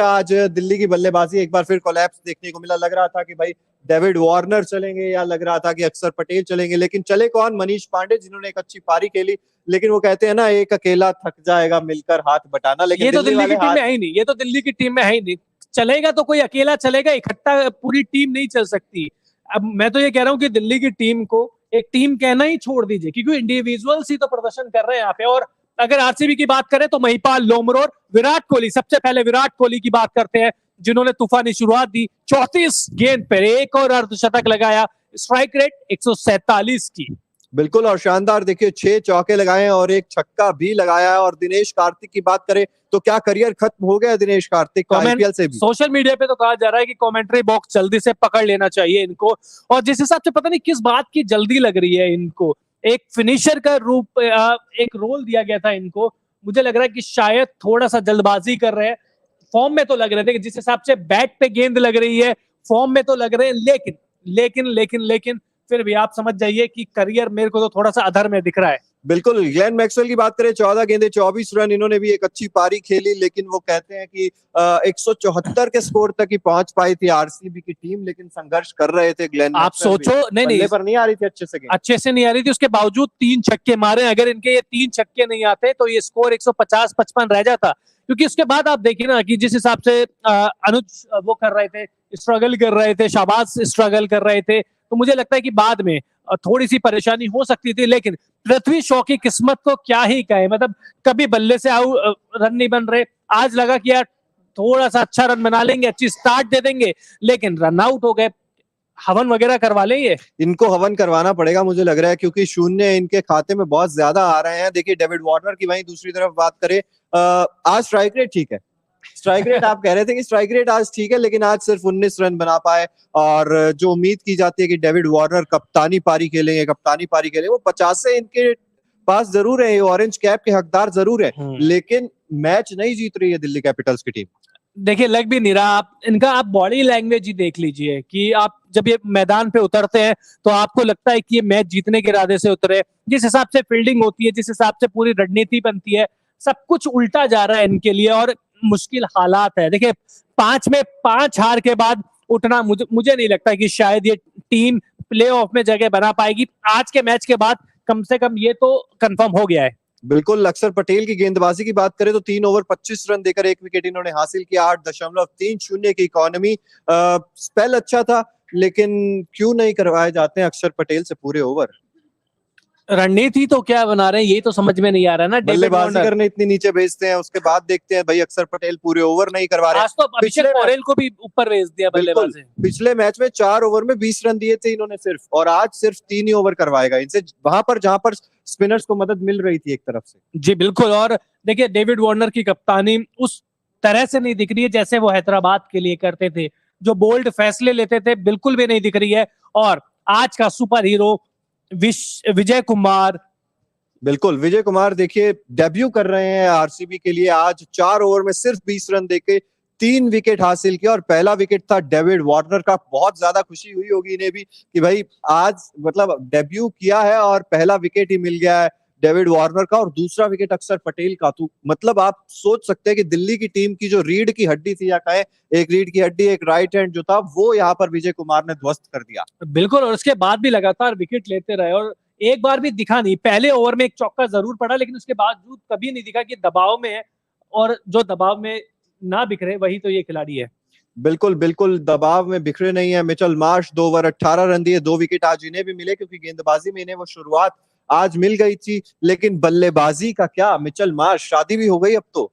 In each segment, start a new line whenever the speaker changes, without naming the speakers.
आज दिल्ली की बल्लेबाजी एक बार फिर कोलैप्स देखने को मिला। लग रहा था कि भाई डेविड वार्नर चलेंगे या लग रहा था कि अक्षर पटेल चलेंगे, लेकिन चले कौन? मनीष पांडे, जिन्होंने एक अच्छी पारी खेली। लेकिन वो कहते हैं ना, एक अकेला थक जाएगा मिलकर हाथ बटाना, लेकिन
ये तो दिल्ली की टीम
हाथ
में है ही नहीं, ये तो दिल्ली की टीम में है ही नहीं। चलेगा तो कोई अकेला चलेगा, इकट्ठा पूरी टीम नहीं चल सकती। अब मैं तो ये कह रहा हूँ कि दिल्ली की टीम को एक टीम कहना ही छोड़ दीजिए, क्योंकि इंडिविजुअल्स ही तो प्रदर्शन कर रहे हैं यहाँ पे। और अगर आरसीबी की बात करें तो महिपाल लोमरोर, विराट कोहली, सबसे पहले विराट कोहली की बात करते हैं, जिन्होंने तूफानी शुरुआत दी। 34 गेंद पर एक और अर्धशतक लगाया, स्ट्राइक रेट 147 की।
बिल्कुल, और शानदार देखिए 6 चौके लगाए और एक छक्का भी लगाया है। और दिनेश कार्तिक की बात करें तो क्या करियर खत्म हो गया दिनेश कार्तिक का आईपीएल से भी?
सोशल मीडिया पे तो कहा जा रहा है कि कमेंट्री बॉक्स जल्दी से पकड़ लेना चाहिए इनको। और जिस हिसाब से पता नहीं किस बात की जल्दी लग रही है इनको, एक फिनिशर का रूप, एक रोल दिया गया था इनको। मुझे लग रहा है कि शायद थोड़ा सा जल्दबाजी कर रहे हैं। फॉर्म में तो लग रहे थे कि जिस हिसाब से बैट पे गेंद लग रही है, फॉर्म में तो लग रहे हैं, लेकिन लेकिन लेकिन लेकिन फिर भी आप समझ जाइए कि करियर मेरे को तो थोड़ा सा अधर में दिख रहा है।
बिल्कुल, ग्लेन मैक्सवेल की बात करें, 14 गेंदे 24 रन, इन्होंने भी एक अच्छी पारी खेली। लेकिन वो कहते हैं कि 174 के स्कोर तक ही पहुंच पाई थी आरसीबी की टीम, लेकिन संघर्ष कर रहे थे ग्लेन
आप सोचो, नहीं
पर नहीं आ रही थी अच्छे से
नहीं आ रही थी। उसके बावजूद 3 छक्के मारे। अगर इनके ये 3 छक्के नहीं आते तो ये स्कोर 150-55 रह जाता। क्योंकि उसके बाद आप देखिए ना कि जिस हिसाब से अनुज वो कर रहे थे, स्ट्रगल कर रहे थे, शाबाज स्ट्रगल कर रहे थे, तो मुझे लगता है कि बाद में थोड़ी सी परेशानी हो सकती थी। लेकिन पृथ्वी शॉ की किस्मत को क्या ही कहे, मतलब कभी बल्ले से रन नहीं बन रहे। आज लगा कि यार थोड़ा सा अच्छा रन बना लेंगे, अच्छी स्टार्ट दे देंगे, लेकिन रन आउट हो गए। हवन वगैरह करवा लेंगे,
इनको हवन करवाना पड़ेगा मुझे लग रहा है, क्योंकि शून्य इनके खाते में बहुत ज्यादा आ रहे हैं। देखिए डेविड वार्नर की वहीं दूसरी तरफ बात करें, आज स्ट्राइक रेट ठीक है। स्ट्राइक रेट आप कह रहे थे कि स्ट्राइक रेट आज ठीक है, लेकिन आज सिर्फ 19 रन बना पाए। और जो उम्मीद की जाती है कि डेविड वार्नर कप्तानी पारी खेलेंगे, वो 50 से इनके पास जरूर है, ऑरेंज कैप के हकदार जरूर है, लेकिन मैच नहीं जीत रही है दिल्ली कैपिटल्स की टीम।
देखिए लग भी नहीं रहा। आप बॉडी लैंग्वेज ही देख लीजिए कि आप जब ये मैदान पे उतरते हैं तो आपको लगता है कि ये मैच जीतने के इरादे से उतरे। जिस हिसाब से फील्डिंग होती है, जिस हिसाब से पूरी रणनीति बनती है, सब कुछ उल्टा जा रहा है इनके लिए और मुश्किल हालात है। देखिए 5 में 5 हार के बाद उठना, मुझे नहीं लगता कि शायद ये टीम प्लेऑफ में जगह बना पाएगी। आज के मैच के बाद कम से कम ये तो कंफर्म हो गया है।
बिल्कुल, अक्षर पटेल की गेंदबाजी की बात करें तो 3 ओवर 25 रन देकर 1 विकेट इन्होंने हासिल किया। 8.30 की इकोनॉमी, स्पेल अच्छा था, लेकिन क्यों नहीं करवाए जाते हैं अक्षर पटेल से पूरे ओवर?
रणनीति तो क्या बना रहे हैं यही तो समझ में नहीं आ रहा ना।
बल्लेबाजी करने इतनी नीचे भेजते हैं, उसके बाद देखते हैं भाई अक्षर पटेल पूरे ओवर नहीं करवा रहे।
आज तो अभिषेक पटेल को भी ऊपर भेज दिया बल्लेबाजी।
पिछले मैच में 4 ओवर में 20 रन दिए थे इन्होंने सिर्फ, और आज सिर्फ 3 ही ओवर करवाएगा इनसे, वहां पर जहां पर स्पिनर्स को मदद मिल रही थी एक तरफ से।
जी बिल्कुल। और देखिए डेविड वार्नर की कप्तानी उस तरह से नहीं दिख रही है जैसे वो हैदराबाद के लिए करते थे। जो बोल्ड फैसले लेते थे बिल्कुल भी नहीं दिख रही है। और आज का सुपर हीरो विजय कुमार,
बिल्कुल विजय कुमार देखिए डेब्यू कर रहे हैं आरसीबी के लिए। आज 4 ओवर में सिर्फ 20 रन देके 3 विकेट हासिल किया, और पहला विकेट था डेविड वार्नर का। बहुत ज्यादा खुशी हुई होगी इन्हें भी कि भाई आज मतलब डेब्यू किया है और पहला विकेट ही मिल गया है डेविड वार्नर का, और दूसरा विकेट अक्षर पटेल का। तो मतलब आप सोच सकते हैं कि दिल्ली की टीम की जो रीढ़ की हड्डी थी, या कहें एक रीढ़ की हड्डी, एक राइट हैंड जो था, वो यहाँ पर विजय कुमार ने ध्वस्त कर दिया।
बिल्कुल। और उसके बाद भी लगातार विकेट लेते रहे और एक बार भी दिखा नहीं। पहले ओवर में एक चौका जरूर पड़ा, लेकिन उसके बावजूद कभी नहीं दिखा कि दबाव में है, और जो दबाव में ना बिखरे वही तो ये खिलाड़ी है।
बिल्कुल बिल्कुल, दबाव में बिखरे नहीं है। मिचेल मार्श 2 ओवर 18 रन दिए, 2 विकेट आज इन्हें भी मिले, क्योंकि गेंदबाजी में इन्हें वो शुरुआत आज मिल गई थी। लेकिन बल्लेबाजी का क्या, मिचेल मार्श शादी भी हो गई अब तो,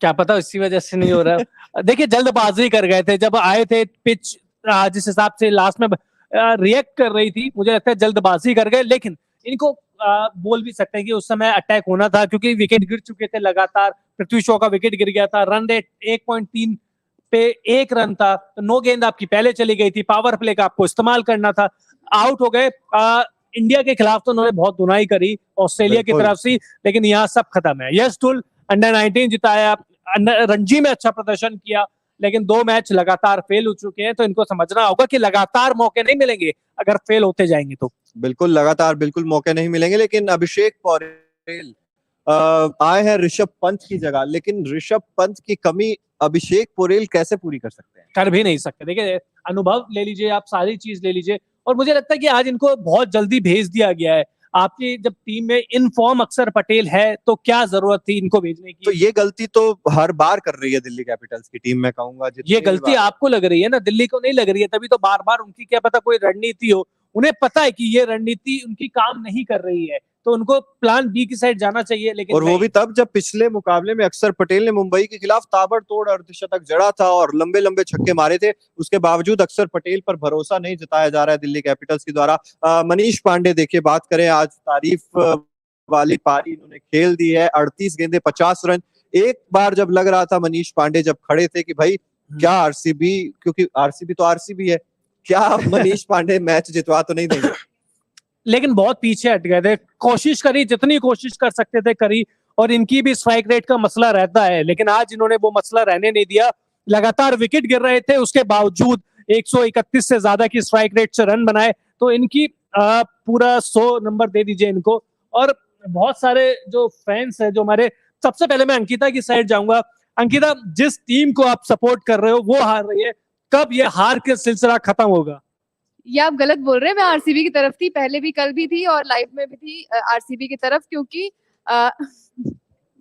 क्या पता इसी वजह से नहीं हो रहा। देखिए जल्दबाजी कर गए थे जब आए थे। पिच जिस हिसाब से लास्ट में रिएक्ट कर रही थी, मुझे लगता है जल्दबाजी कर गए। लेकिन इनको बोल भी सकते हैं कि उस समय अटैक होना था, क्योंकि विकेट गिर चुके थे लगातार। पृथ्वी शॉ का विकेट गिर गया था, रन रेट 1.3 पे 1 रन था, तो 9 गेंद आपकी पहले चली गई थी। पावर प्ले का आपको इस्तेमाल करना था, आउट हो गए। इंडिया के खिलाफ तो उन्होंने बहुत धुनाई करी ऑस्ट्रेलिया की तरफ से, लेकिन यहाँ सब खत्म है। यस टूल अंडर 19 जिताया, रणजी में अच्छा प्रदर्शन किया, लेकिन 2 मैच लगातार फेल हो चुके हैं। तो इनको समझना होगा कि लगातार मौके नहीं मिलेंगे अगर फेल होते जाएंगे तो।
बिल्कुल लगातार बिल्कुल मौके नहीं मिलेंगे। लेकिन अभिषेक पटेल आए हैं ऋषभ पंत की जगह, लेकिन ऋषभ पंत की कमी अभिषेक पोरेल कैसे पूरी कर सकते हैं?
कर भी नहीं सकते। देखिए अनुभव ले लीजिए, आप सारी चीज ले लीजिए, और मुझे लगता है कि आज इनको बहुत जल्दी भेज दिया गया है। आपकी जब टीम में इन फॉर्म अक्षर पटेल है तो क्या जरूरत थी इनको भेजने की?
तो ये गलती तो हर बार कर रही है दिल्ली कैपिटल्स की टीम, मैं कहूंगा
ये गलती आपको लग रही है ना, दिल्ली को नहीं लग रही है, तभी तो बार बार उनकी क्या पता कोई रणनीति हो, उन्हें पता है कि ये रणनीति उनकी काम नहीं कर रही है, तो उनको प्लान बी की साइड जाना चाहिए। लेकिन
और वो भी तब जब पिछले मुकाबले में अक्षर पटेल ने मुंबई के खिलाफ ताबड़तोड़ अर्धशतक जड़ा था और लंबे लंबे छक्के मारे थे, उसके बावजूद अक्षर पटेल पर भरोसा नहीं जताया जा रहा है दिल्ली कैपिटल्स के द्वारा। मनीष पांडे देखिए, बात करें आज तारीफ वाली पारी इन्होंने खेल दी है, 38 गेंदे 50 रन। एक बार जब लग रहा था मनीष पांडे जब खड़े थे कि भाई क्या आरसीबी, क्योंकि आरसीबी तो आरसीबी है, क्या मनीष पांडे मैच जितवा तो नहीं देंगे,
लेकिन बहुत पीछे हट गए थे। कोशिश करी, जितनी कोशिश कर सकते थे करी, और इनकी भी स्ट्राइक रेट का मसला रहता है, लेकिन आज इन्होंने वो मसला रहने नहीं दिया। लगातार विकेट गिर रहे थे, उसके बावजूद 131 से ज्यादा की स्ट्राइक रेट से रन बनाए, तो इनकी पूरा 100 नंबर दे दीजिए इनको। और बहुत सारे जो फैंस है जो हमारे, सबसे पहले मैं अंकिता की साइड जाऊंगा। अंकिता, जिस टीम को आप सपोर्ट कर रहे हो वो हार रही है, कब ये हार का सिलसिला खत्म होगा?
ये आप गलत बोल रहे हैं। मैं आरसीबी की तरफ थी, पहले भी, कल भी थी और लाइव में भी थी आरसीबी की तरफ, क्योंकि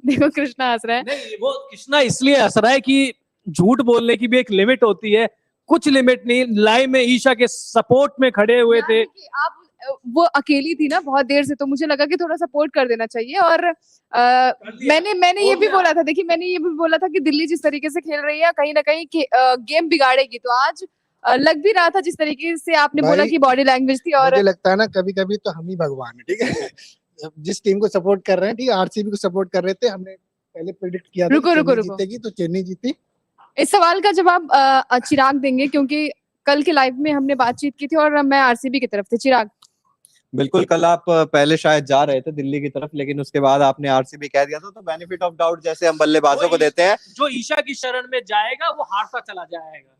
देखो कृष्णा हंस रहा है।
नहीं, वो कृष्णा इसलिए हंस रहा है कि झूठ बोलने की भी एक लिमिट होती है, कुछ लिमिट नहीं। लाइव में ईशा के सपोर्ट में खड़े हुए थे।
आप वो अकेली थी ना बहुत देर से, तो मुझे लगा कि थोड़ा सपोर्ट कर देना चाहिए। और मैंने ये भी बोला था, देखिए मैंने ये भी बोला था कि दिल्ली जिस तरीके से खेल रही है कहीं ना कहीं गेम बिगाड़ेगी, तो आज लग भी रहा था जिस तरीके से आपने बोला कि बॉडी लैंग्वेज थी। और
मुझे लगता है ना कभी कभी तो हम ही भगवान है, ठीक है। जिस टीम को सपोर्ट कर रहे हैं, ठीक है, आरसीबी को सपोर्ट कर रहे थे, हमने पहले प्रेडिक्ट किया था
रुको
जीतेगी, तो चेन्नई जीती।
इस सवाल का जवाब चिराग देंगे, क्योंकि कल के लाइव में हमने बातचीत की थी और मैं आरसीबी की तरफ थी। चिराग।
बिल्कुल, कल आप पहले शायद जा रहे थे दिल्ली की तरफ, लेकिन उसके बाद आपने आरसीबी कह दिया था, तो बेनिफिट ऑफ डाउट जैसे हम बल्लेबाजों को देते हैं,
जो ईशा की शरण में जाएगा वो हारता चला जाएगा।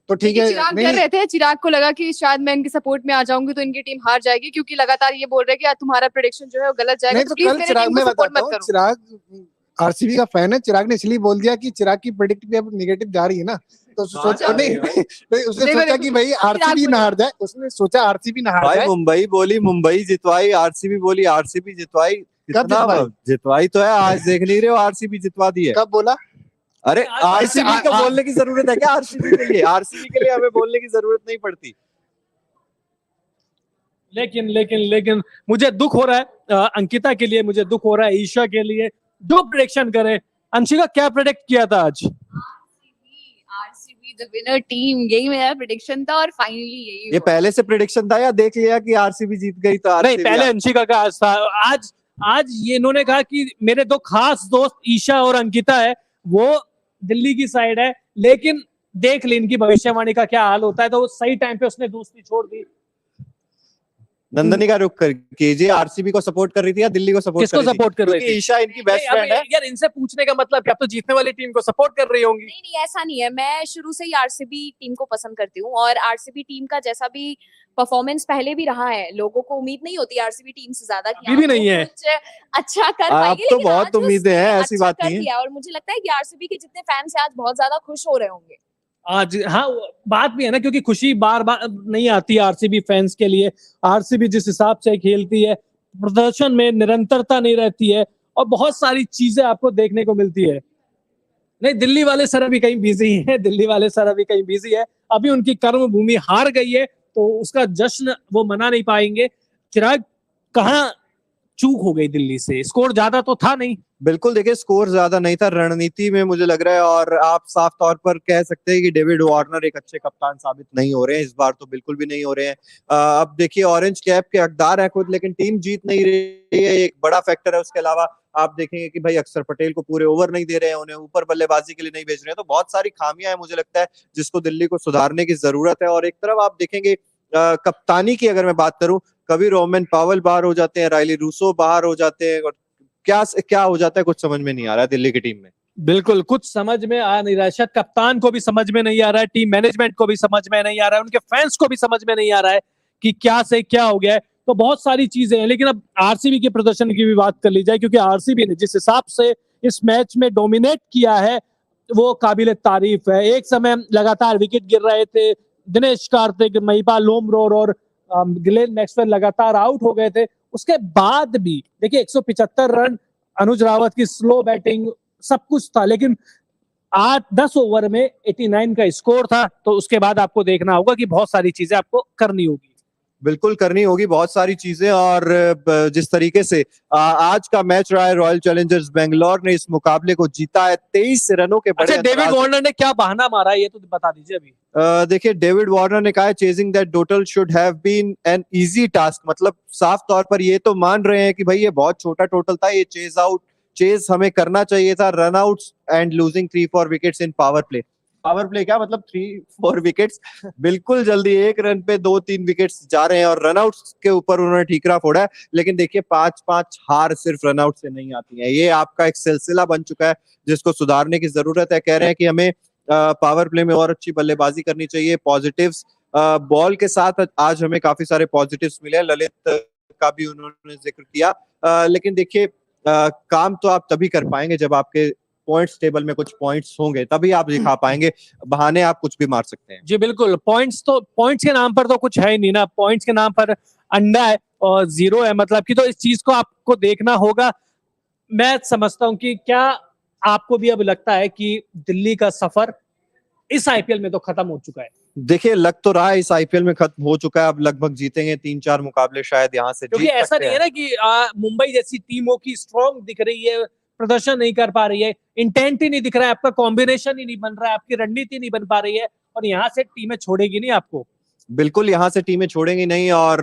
तो ठीक है,
चिराग कर रहे थे, चिराग को लगा कि शायद मैं इनके सपोर्ट में आ जाऊंगी तो इनकी टीम हार जाएगी, क्योंकि लगातार ये बोल रहे कि तुम्हारा प्रेडिक्शन जो है वो गलत जाएगा।
नहीं, तो कल चिराग, मैं बताता हूँ, चिराग आरसीबी का फैन है, चिराग ने इसलिए बोल दिया कि चिराग की प्रेडिक्ट भी अब नेगेटिव जा रही है ना, तो सोचा नहीं, उसने सोचा कि भाई आरसीबी ना हार जाए, उसने सोचा आरसीबी ना हार जाए।
मुंबई बोली मुंबई जितवाई, आरसीबी बोली आरसीबी जितवाई। कितना जितवाई तो है, आज देख नहीं रहे हो आरसीबी जितवा दी है।
कब बोला?
अरे आरसीबी को बोलने की जरूरत है क्या? आरसीबी के लिए, आरसीबी के लिए हमें बोलने की जरूरत नहीं पड़ती।
लेकिन लेकिन लेकिन मुझे दुख हो रहा है अंकिता के लिए, मुझे दुख हो रहा है ईशा के लिए। जो प्रेडिक्शन करे, अंशिका क्या प्रेडिक्ट किया था आज?
आरसीबी द विनर टीम, यही मेरा प्रेडिक्शन था और फाइनली यही
ये पहले से प्रेडिक्शन था या देख लिया कि आरसीबी जीत गई तो?
नहीं, पहले अंशिका का आज था। आज ये इन्होंने कहा कि मेरे दो खास दोस्त ईशा और अंकिता है, वो दिल्ली की साइड है, लेकिन देख ली इनकी भविष्यवाणी का क्या हाल होता है। तो सही टाइम पे उसने दोस्ती छोड़ दी।
नंदनी का रुख कर कीजिए, आरसीबी को सपोर्ट कर रही थी या दिल्ली को सपोर्ट
किसको सपोर्ट कर रही थी?
ईशा इनकी बेस्ट फ्रेंड है
यार, इनसे पूछने का मतलब क्या, आप तो जीतने वाली टीम को सपोर्ट कर रही होंगी।
नहीं, ऐसा नहीं है। मैं शुरू से ही आरसीबी टीम को पसंद करती हूँ और आरसीबी टीम का जैसा भी परफॉर्मेंस पहले भी रहा है, लोगों को उम्मीद नहीं होती आरसीबी टीम से ज्यादा कि
भी नहीं है,
कुछ अच्छा कर
आप
पाएगी,
तो
लेकिन
बहुत उम्मीदें हैं, ऐसी बात नहीं है।
और मुझे लगता है कि आरसीबी के जितने फैंस हैं आज बहुत ज्यादा खुश हो रहे होंगे
आज। हाँ, बात भी है ना, क्योंकि खुशी बार बार नहीं आती आरसीबी फैंस के लिए। आरसीबी जिस हिसाब से खेलती है, प्रदर्शन में निरंतरता नहीं रहती है और बहुत सारी चीजें आपको देखने को मिलती है। नहीं, दिल्ली वाले सर अभी कहीं बिजी है, दिल्ली वाले सर अभी कहीं बिजी है। अभी उनकी कर्म भूमि हार गई है, तो उसका जश्न वो मना नहीं पाएंगे। चिराग, कहाँ चूक हो गई दिल्ली से? स्कोर ज्यादा तो था नहीं।
बिल्कुल, देखिए स्कोर ज्यादा नहीं था, रणनीति में मुझे लग रहा है, और आप साफ तौर पर कह सकते हैं कि डेविड वार्नर एक अच्छे कप्तान साबित नहीं हो रहे हैं इस बार, तो बिल्कुल भी नहीं हो रहे हैं। अब देखिए ऑरेंज कैप के हकदार है खुद, लेकिन टीम जीत नहीं रही है, एक बड़ा फैक्टर है। उसके अलावा आप देखेंगे कि भाई अक्षर पटेल को पूरे ओवर नहीं दे रहे हैं, उन्हें ऊपर बल्लेबाजी के लिए नहीं भेज रहे हैं, तो बहुत सारी खामियां हैं मुझे लगता है जिसको दिल्ली को सुधारने की जरूरत है। और एक तरफ आप देखेंगे कप्तानी की अगर मैं बात करूं, कभी रोमन पावल बाहर हो जाते हैं, राइली रूसो बाहर हो जाते हैं, और क्या हो जाता है कुछ समझ में नहीं आ रहा है दिल्ली की टीम में।
बिल्कुल कुछ समझ में आ नहीं रहा है, शायद कप्तान को भी समझ में नहीं आ रहा है, टीम मैनेजमेंट को भी समझ में नहीं आ रहा है, उनके फैंस को भी समझ में नहीं आ रहा है कि क्या से क्या हो गया है। तो बहुत सारी चीजें हैं। लेकिन अब आरसीबी के प्रदर्शन की भी बात कर ली जाए, क्योंकि आरसीबी ने जिस हिसाब से इस मैच में डोमिनेट किया है वो काबिल तारीफ है। एक समय लगातार विकेट गिर रहे थे, दिनेश कार्तिक, महिपाल लोमरोर और ग्लेन मैक्सवेल लगातार आउट हो गए थे। उसके बाद भी देखिए 175 रन, अनुज रावत की स्लो बैटिंग, सब कुछ था, लेकिन 8-10 ओवर में 89 का स्कोर था। तो उसके बाद आपको देखना होगा कि बहुत सारी चीजें आपको करनी होगी।
बिल्कुल करनी होगी बहुत सारी चीजें। और जिस तरीके से आज का मैच रहा है, रॉयल चैलेंजर्स बेंगलोर ने इस मुकाबले को जीता है 23 रनों के बड़े।
अच्छा, डेविड वार्नर ने क्या बहाना मारा है ये तो बता दीजिए अभी।
देखिए, डेविड वार्नर ने कहा है chasing that total should have been an easy task. मतलब साफ तौर पर ये तो मान रहे हैं कि भाई ये बहुत छोटा टोटल था, ये चेज हमें करना चाहिए था। Run outs and losing 3-4 wickets in power play. Power play क्या मतलब 3-4 विकेट्स, बिल्कुल जल्दी 1 रन पे 2-3 विकेट्स जा रहे हैं और रनआउट्स के ऊपर उन्होंने ठीकरा फोड़ा है। लेकिन देखिए 5-5 हार सिर्फ रनआउट से नहीं आती है, ये आपका एक सिलसिला बन चुका है जिसको सुधारने की जरूरत है। कह रहे हैं कि हमें पावर प्ले में और अच्छी बल्लेबाजी करनी चाहिए। पॉजिटिव्स बॉल के साथ आज हमें काफी सारे पॉजिटिव्स मिले, ललित का भी उन्होंने जिक्र किया। लेकिन देखिए काम तो आप तभी कर पाएंगे जब आपके पॉइंट्स टेबल में कुछ पॉइंट्स होंगे, तभी आप दिखा पाएंगे। बहाने आप कुछ भी मार सकते हैं।
जी बिल्कुल, पॉइंट्स के नाम पर तो कुछ है ही नहीं ना, पॉइंट्स के नाम पर अंडा है और जीरो है, मतलब कि तो इस चीज को आपको देखना होगा। मैं समझता हूं कि क्या आपको भी अब लगता है कि दिल्ली का सफर इस आईपीएल में तो खत्म हो चुका है?
देखिए लग तो रहा है इस आईपीएल में खत्म हो चुका है, अब लगभग जीतेंगे 3-4 मुकाबले शायद यहाँ से
क्योंकि
जीत
ऐसा
सकते
नहीं है
हैं।
ना कि मुंबई जैसी टीमों की स्ट्रॉन्ग दिख रही है, प्रदर्शन नहीं कर पा रही है, इंटेंट ही नहीं दिख रहा है, आपका कॉम्बिनेशन ही नहीं बन रहा है, आपकी रणनीति नहीं बन पा रही है, और यहाँ से टीमें छोड़ेगी नहीं आपको।
बिल्कुल यहाँ से टीमें छोड़ेंगी नहीं। और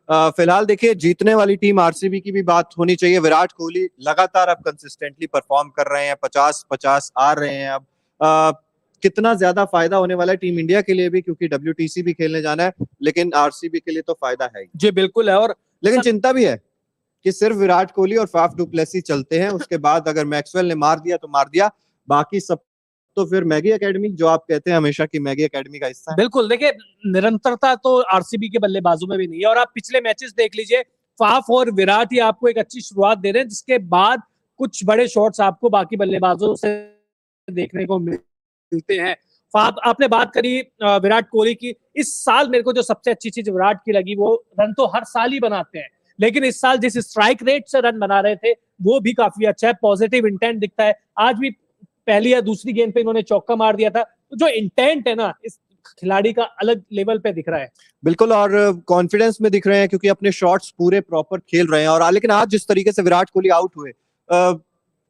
फिलहाल देखिए जीतने वाली टीम आरसीबी की भी बात होनी चाहिए। विराट कोहली लगातार अब कंसिस्टेंटली परफॉर्म कर रहे हैं, 50-50 आ रहे हैं। अब कितना ज्यादा फायदा होने वाला है टीम इंडिया के लिए भी, क्योंकि WTC भी खेलने जाना है, लेकिन आरसीबी के लिए तो फायदा है ही।
जी बिल्कुल है। और
लेकिन चिंता भी है कि सिर्फ विराट कोहली और फाफ डु प्लेसी चलते हैं, उसके बाद अगर मैक्सवेल ने मार दिया तो मार दिया, बाकी सब तो फिर मैगी एकेडमी, जो आप कहते हैं हमेशा की मैगी एकेडमी का हिस्सा है।
बिल्कुल, देखिए निरंतरता तो आरसीबी के बल्लेबाजों में भी नहीं है, और आप पिछले मैचेस देख लीजिए, फाफ और विराट ही आपको एक अच्छी शुरुआत दे रहे हैं, जिसके बाद कुछ बड़े शॉट्स आपको बाकी बल्लेबाजों से देखने को मिलते हैं। फाफ, आपने बात करी विराट कोहली की, इस साल मेरे को जो सबसे अच्छी चीज विराट की लगी, वो रन तो हर साल ही बनाते हैं, लेकिन इस साल जिस स्ट्राइक रेट से रन बना रहे थे वो भी काफी अच्छा है, पॉजिटिव इंटेंट दिखता है। आज भी पहली या दूसरी गेंद पे इन्होंने चौका मार दिया था, तो जो इंटेंट है ना इस खिलाड़ी का अलग लेवल पे दिख रहा है।
बिल्कुल, और कॉन्फिडेंस में दिख रहे हैं क्योंकि अपने शॉट्स पूरे प्रॉपर खेल रहे हैं। और लेकिन आज जिस तरीके से विराट कोहली आउट हुए,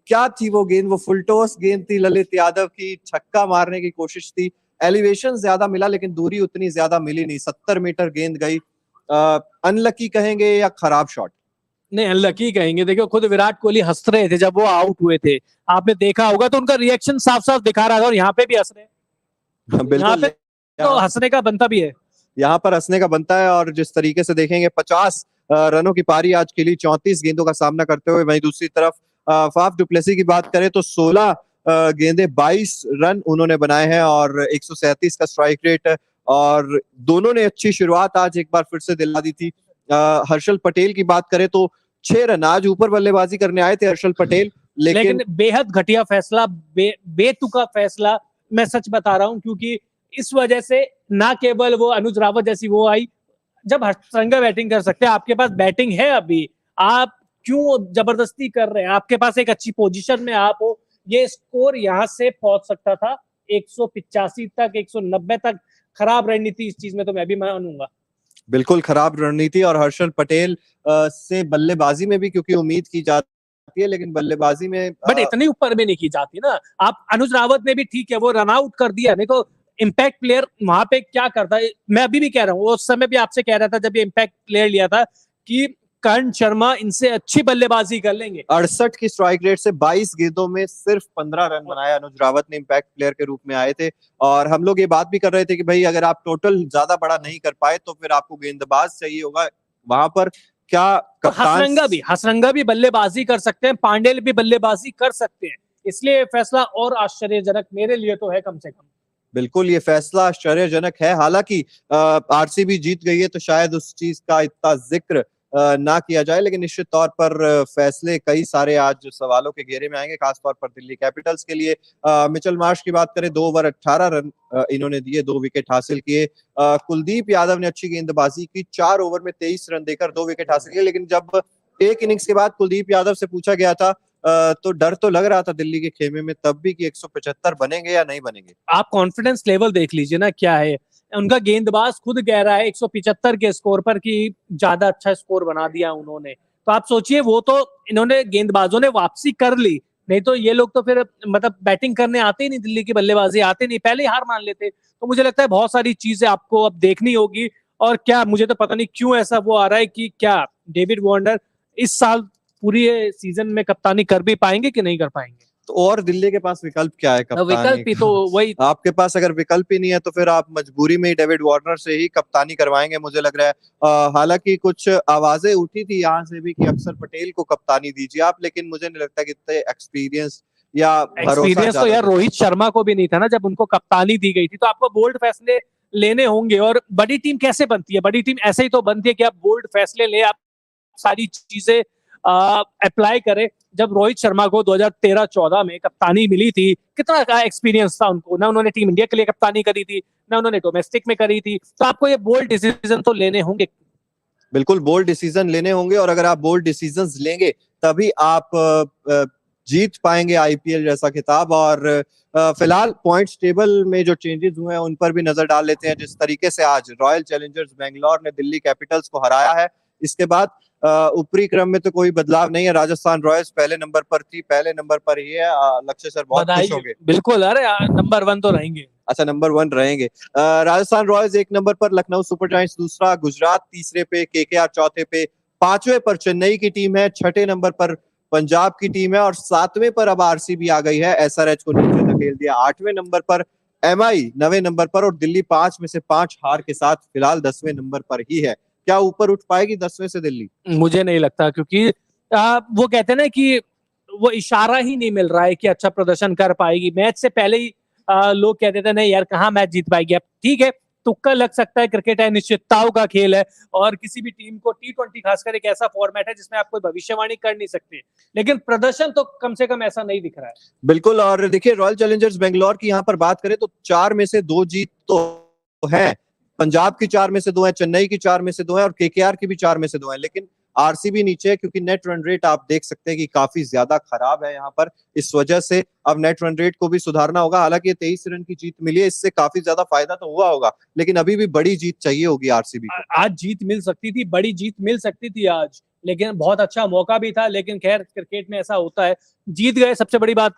क्या थी वो गेंद, वो फुल टॉस गेंद थी ललित यादव की, छक्का मारने की कोशिश थी, एलिवेशन ज्यादा मिला लेकिन दूरी उतनी ज्यादा मिली नहीं, 70 मीटर गेंद गई। अनलकी कहेंगे या खराब शॉट?
नहीं, अनलकी कहेंगे। देखो खुद विराट कोहली हंस रहे थे जब वो आउट हुए थे, आपने देखा होगा, तो उनका रिएक्शन साफ साफ दिखा रहा था, और यहाँ पे भी हंस रहे हैं। यहाँ पे तो हंसने का बनता भी है,
यहाँ पर हंसने का बनता है। और जिस तरीके से देखेंगे 50 रनों की पारी आज खेली 34 गेंदों का सामना करते हुए। वहीं दूसरी तरफ फाफ डु प्लेसी की बात करें तो 16 गेंदे 22 रन उन्होंने बनाए हैं और 137 का स्ट्राइक रेट। और दोनों ने अच्छी शुरुआत आज एक बार फिर से दिला दी थी। हर्षल पटेल की बात करें तो 6 रन, आज ऊपर बल्लेबाजी करने आए थे हर्षल पटेल,
लेकिन बेहद घटिया फैसला, बेतुका फैसला, मैं सच बता रहा हूं, क्योंकि इस वजह से ना केवल वो अनुज रावत जैसी वो आई, जब हर्षंगा बैटिंग कर सकते हैं, आपके पास बैटिंग है अभी, आप क्यों जबरदस्ती कर रहे हैं? आपके पास एक अच्छी पोजीशन में आप हो, ये स्कोर यहां से पहुंच सकता था 185 तक, 190 तक। खराब रणनीति इस चीज में तो मैं भी मानूंगा।
बिल्कुल खराब रणनीति। और हर्षल पटेल से बल्लेबाजी में भी क्योंकि उम्मीद की जाती है, लेकिन बल्लेबाजी में
बट इतनी ऊपर में नहीं की जाती ना। आप अनुज रावत ने भी ठीक है वो रन आउट कर दिया, नहीं तो इम्पैक्ट प्लेयर वहां पे क्या करता है, मैं अभी भी कह रहा हूँ, उस समय भी आपसे कह रहा था जब ये इम्पैक्ट प्लेयर लिया था कि कर्ण शर्मा इनसे अच्छी बल्लेबाजी कर लेंगे।
68 की स्ट्राइक रेट से 22 गेंदों में सिर्फ 15 रन बनाया अनुज रावत ने, इम्पैक्ट प्लेयर के रूप में आए थे। और हम लोग ये बात भी कर रहे थे कि भाई अगर आप टोटल ज्यादा बड़ा नहीं कर पाए तो फिर आपको गेंदबाज चाहिए होगा वहां पर। क्या कप्तान
हसरंगा भी बल्लेबाजी कर सकते हैं, पांडेल भी बल्लेबाजी कर सकते हैं, इसलिए फैसला और आश्चर्यजनक मेरे लिए तो है कम से कम।
बिल्कुल, ये फैसला आश्चर्यजनक है। हालांकि आरसीबी जीत गई है तो शायद उस चीज का इतना जिक्र ना किया जाए, लेकिन निश्चित तौर पर फैसले कई सारे आज सवालों के घेरे में आएंगे, खासतौर पर दिल्ली कैपिटल्स के लिए। मिचेल मार्श की बात करें, 2 ओवर 18 रन इन्होंने दिए, 2 विकेट हासिल किए। कुलदीप यादव ने अच्छी गेंदबाजी की, 4 ओवर में 23 रन देकर 2 विकेट हासिल किए। लेकिन जब एक इनिंग्स के बाद कुलदीप यादव से पूछा गया था तो डर तो लग रहा था दिल्ली के खेमे में तब भी कि 175 बनेंगे या नहीं बनेंगे।
आप कॉन्फिडेंस लेवल देख लीजिए ना क्या है, उनका गेंदबाज खुद कह रहा है 175 के स्कोर पर कि ज्यादा अच्छा स्कोर बना दिया उन्होंने। तो आप सोचिए, वो तो इन्होंने गेंदबाजों ने वापसी कर ली, नहीं तो ये लोग तो फिर मतलब बैटिंग करने आते ही नहीं, दिल्ली की बल्लेबाजी आते नहीं, पहले ही हार मान लेते। तो मुझे लगता है बहुत सारी चीजें आपको अब देखनी होगी। और क्या, मुझे तो पता नहीं क्यों ऐसा वो आ रहा है कि क्या डेविड वार्नर इस साल पूरी सीजन में कप्तानी कर भी पाएंगे कि नहीं कर पाएंगे।
तो और दिल्ली के पास विकल्प क्या है कप्तानी?
विकल्प ही तो वही,
आपके पास अगर विकल्प ही नहीं है तो फिर आप मजबूरी में ही डेविड वार्नर से ही कप्तानी करवाएंगे, मुझे लग रहा है। हालांकि कुछ आवाजें उठी थी यहाँ से भी कि अक्षर पटेल को कप्तानी दीजिए आप, लेकिन मुझे नहीं लगता कि इतने एक्सपीरियंस
तो यार रोहित शर्मा को भी नहीं था ना जब उनको कप्तानी दी गई थी। तो आपको बोल्ड फैसले लेने होंगे। और बड़ी टीम कैसे बनती है? बड़ी टीम ऐसे ही तो बनती है कि आप बोल्ड फैसले ले, आप सारी चीजें अप्लाई करें। जब रोहित शर्मा को 2013-14 में कप्तानी मिली थी, कितना एक्सपीरियंस था उनको, ना उन्होंने टीम इंडिया के लिए कप्तानी करी थी, ना उन्होंने डोमेस्टिक में करी थी। तो आपको ये बोल्ड डिसीजन तो लेने होंगे।
बिल्कुल बोल्ड डिसीजन लेने होंगे, और अगर आप बोल्ड डिसीजंस लेंगे तभी आप जीत पाएंगे आईपीएल जैसा खिताब। और फिलहाल पॉइंट्स टेबल में जो चेंजेस हुए हैं उन पर भी नजर डाल लेते हैं। जिस तरीके से आज रॉयल चैलेंजर्स बेंगलोर ने दिल्ली कैपिटल्स को हराया है, इसके बाद ऊपरी क्रम में तो कोई बदलाव नहीं है। राजस्थान रॉयल्स पहले नंबर पर थी, पहले नंबर पर ही है। लक्ष्य सर बहुत खुश होंगे।
बिल्कुल, अरे नंबर 1 तो रहेंगे।
अच्छा, नंबर 1 रहेंगे। राजस्थान रॉयल्स 1 नंबर पर, लखनऊ सुपर जायंट्स दूसरा, गुजरात तीसरे पे, केकेआर चौथे पे, 5वें पर चेन्नई की टीम है, 6ठे नंबर पर पंजाब की टीम है, और 7वें पर अब आरसीबी आ गई है। एसआरएच को नीचे धकेल दिया। 8वें नंबर पर एमआई, 9वें नंबर पर, और दिल्ली 5 में से 5 हार के साथ फिलहाल 10वें नंबर पर ही है। क्या ऊपर उठ पाएगी 10वें से दिल्ली?
मुझे नहीं लगता, क्योंकि वो कहते हैं ना कि वो इशारा ही नहीं मिल रहा है कि अच्छा प्रदर्शन कर पाएगी। मैच से पहले ही लोग कहते थे नहीं यार कहाँ मैच जीत पाएगी। अब ठीक है, तुक्का लग सकता है, क्रिकेट है, निश्चितताओं का खेल है, और किसी भी टीम को T20 खासकर एक ऐसा फॉर्मेट है जिसमें आप कोई भविष्यवाणी कर नहीं सकते, लेकिन प्रदर्शन तो कम से कम ऐसा नहीं दिख रहा है।
बिल्कुल। और देखिए, रॉयल चैलेंजर्स बेंगलोर की यहाँ पर बात करें तो 4 में से 2 जीत तो है, पंजाब की 4 में से 2 है, चेन्नई की 4 में से 2 है, और केकेआर की भी 4 में से 2 है। लेकिन आरसीबी नीचे है, क्योंकि नेट रन रेट आप देख सकते हैं कि काफी ज्यादा खराब है यहाँ पर। इस वजह से अब नेट रन रेट को भी सुधारना होगा। हालांकि 23 रन की जीत मिली है, इससे काफी ज्यादा फायदा तो हुआ होगा, लेकिन अभी भी बड़ी जीत चाहिए होगी आरसीबी को।
आज जीत मिल सकती थी, बड़ी जीत मिल सकती थी आज, लेकिन बहुत अच्छा मौका भी था। लेकिन खैर, क्रिकेट में ऐसा होता है, जीत गए, सबसे बड़ी बात